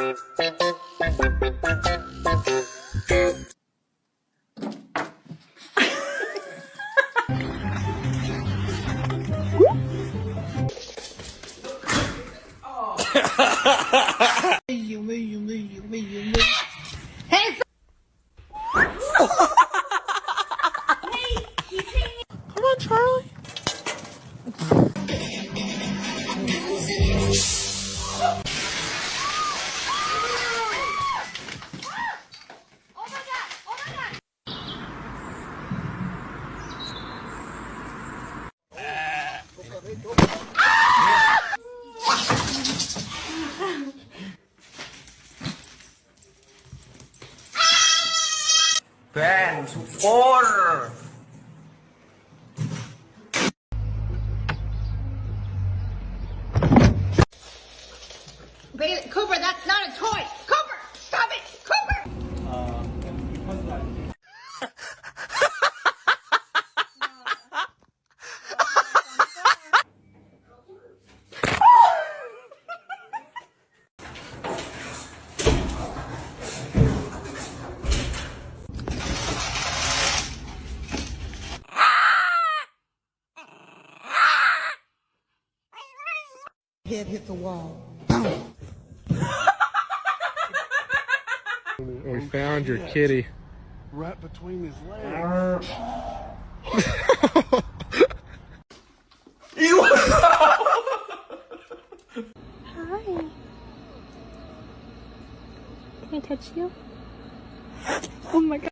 Hey! Come on, Charlie. Ben, support! Bailey, Cooper, that's not a toy! Cooper! Stop it! Cooper! Head hit the wall. We found your kitty. Right between his legs. Hi. Can I touch you? Oh my god.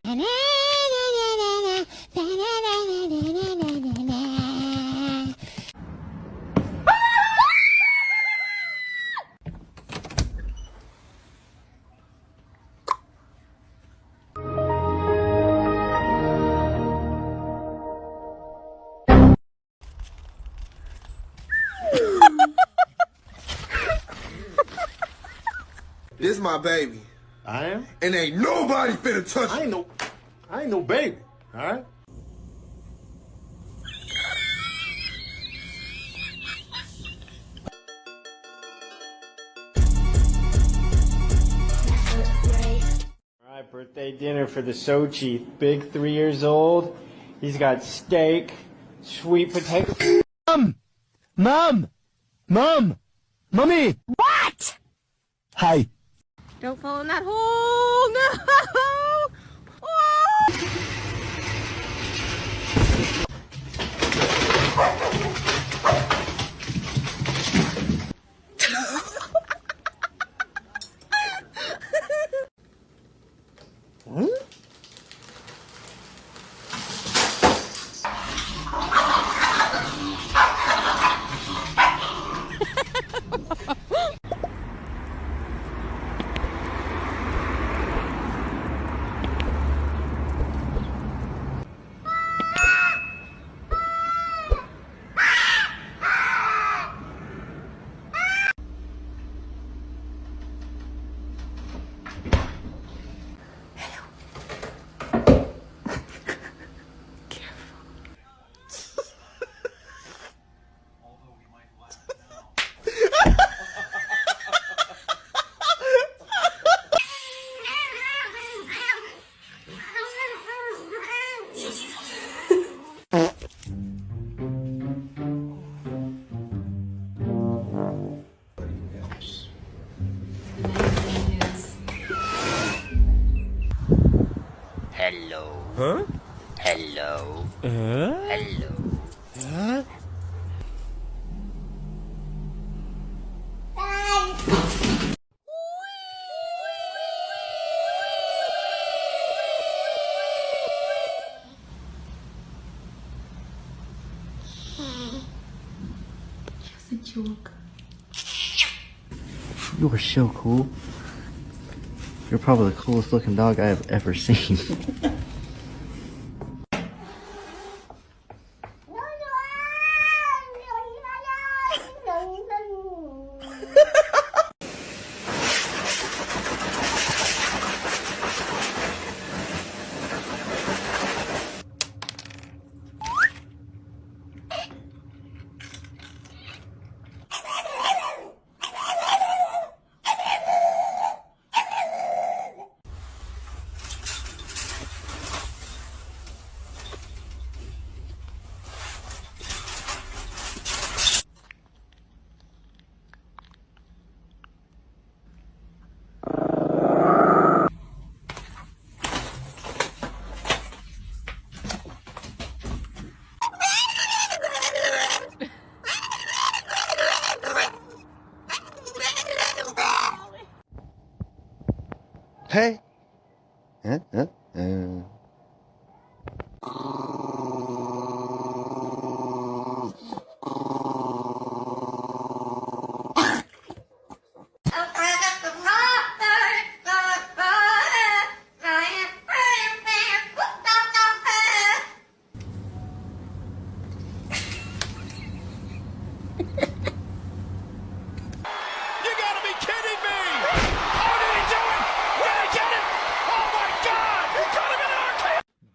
This my baby. I am? And ain't nobody finna touch I it. ain't no baby, alright? Alright, birthday dinner for the Sochi. Big 3 years old. He's got steak, sweet potato. Mom! Mommy! What? Hi. Don't fall in that hole. No. Hello. Huh? Hello. Hello. Huh? Just a joke. You are so cool. You're probably the coolest looking dog I have ever seen. Hey.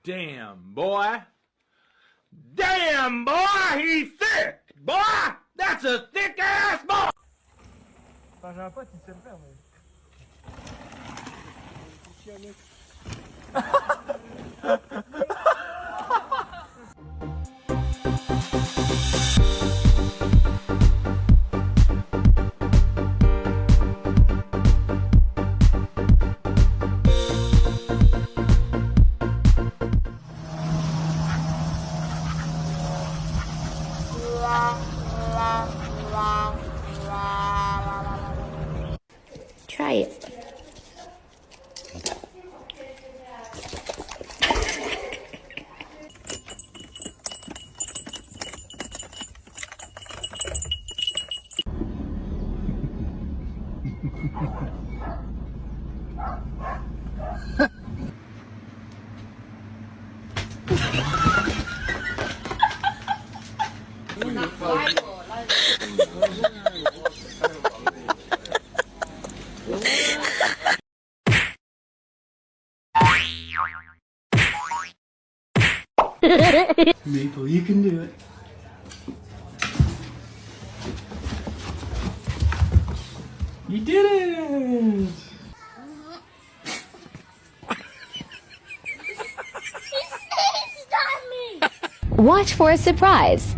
Damn, boy. Damn, boy, he's thick. Boy, that's a thick ass boy. Try it. Maple, you can do it. You did it! Watch for a surprise.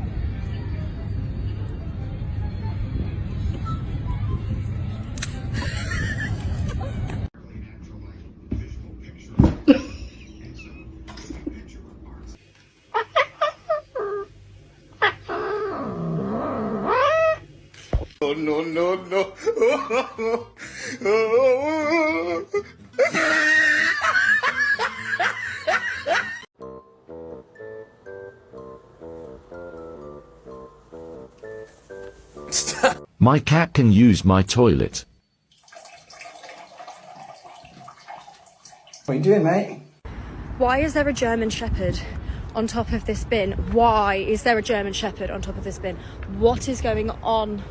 No. My cat can use my toilet. What are you doing, mate? Why is there a German Shepherd on top of this bin? Why is there a German Shepherd on top of this bin? What is going on?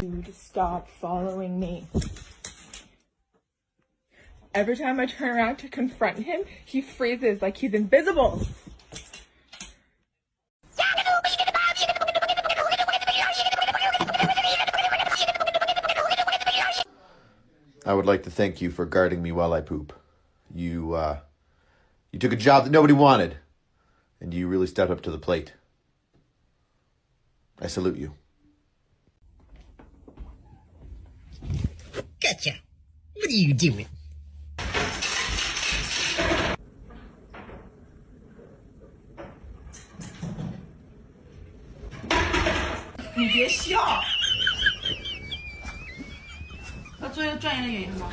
You to stop following me. Every time I turn around to confront him, he freezes like he's invisible. I would like to thank you for guarding me while I poop. You took a job that nobody wanted, and you really stepped up to the plate. I salute you. Gotcha. What are you doing? You别笑。要做一个专业的演员吗？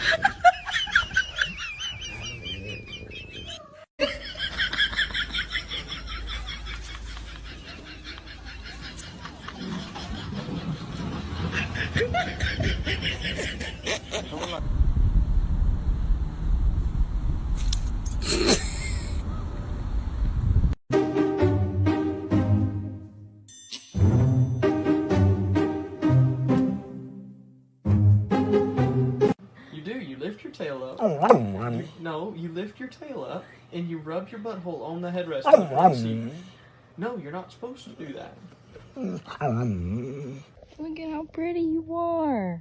tail up. No, you lift your tail up and you rub your butthole on the headrest of the front seat. No, you're not supposed to do that. Look at how pretty you are.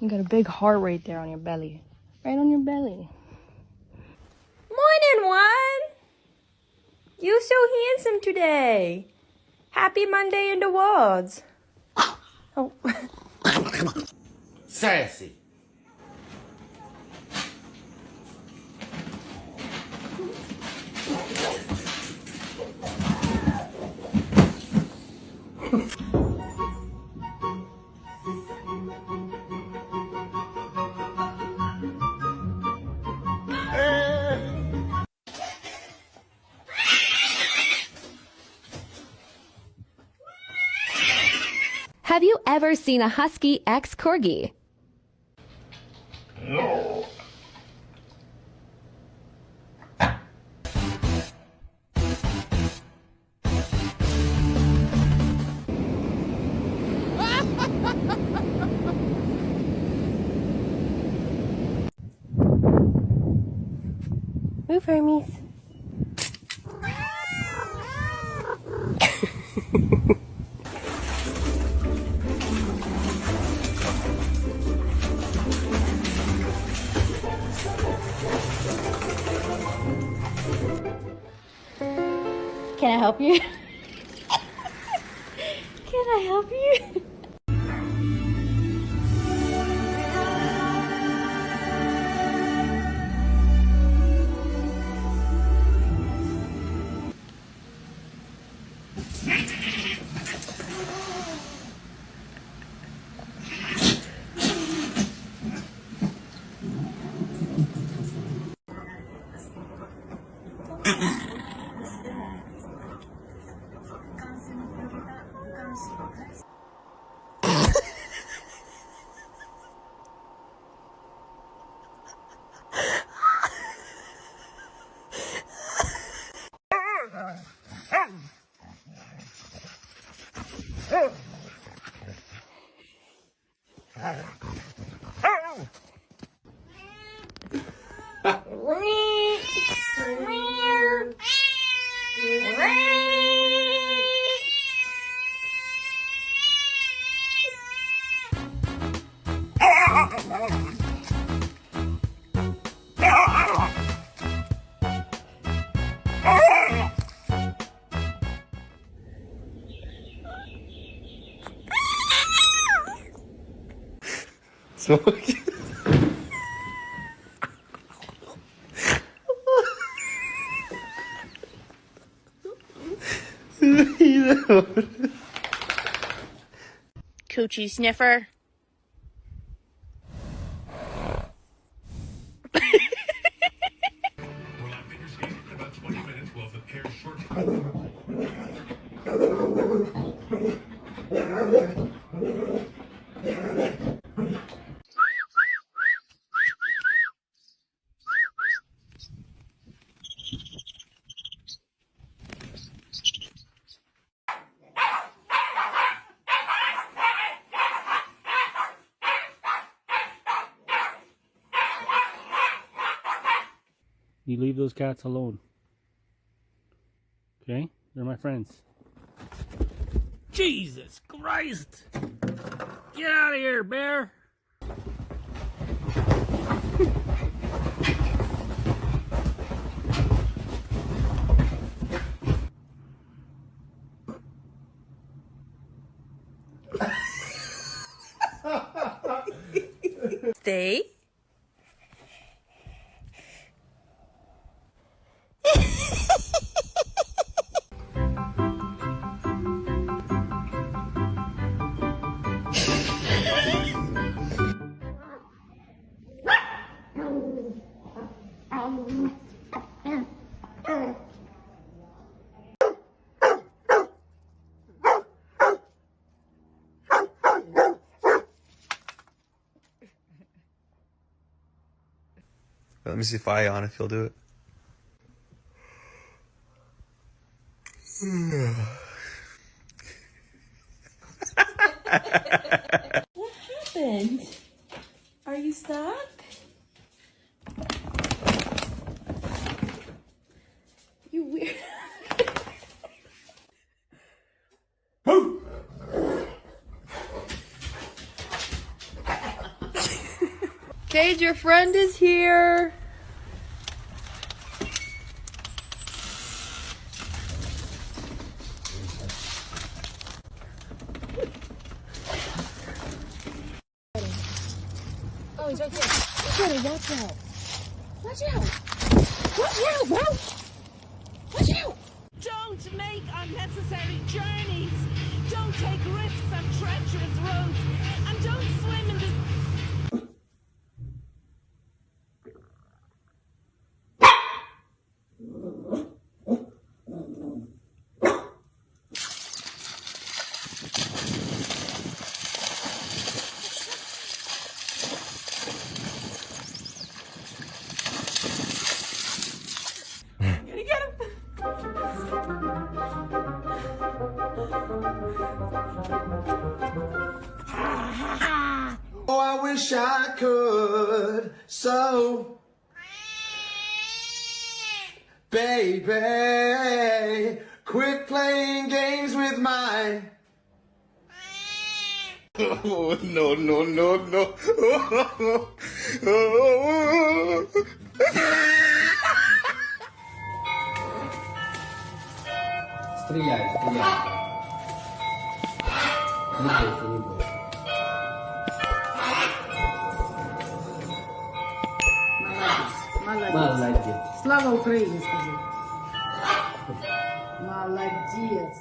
You got a big heart right there on your belly. Right on your belly. Morning, one! You so handsome today. Happy Monday in the woods. Oh. Sassy. Have you ever seen a husky ex-corgi? No. Move, Hermes. Can I help you? Can I help you? So Coochie sniffer. You leave those cats alone. Okay? They're my friends. Jesus Christ! Get out of here, bear! Stay. Let me see if I yawn if you'll do it. What happened? Are you stuck? Sage, your friend is here. Oh, he's right there. Watch out. Watch out. Watch out, bro. Watch out. Don't make unnecessary journeys. Don't take risks on treacherous roads. And don't swim in the... Oh, I wish I could. So, baby, quit playing games with my. Oh, no, no, no, no. Стреляй, стреляй. Не бойся, не бойся. Молодец. Молодец. Слава Украине, скажи. Молодец.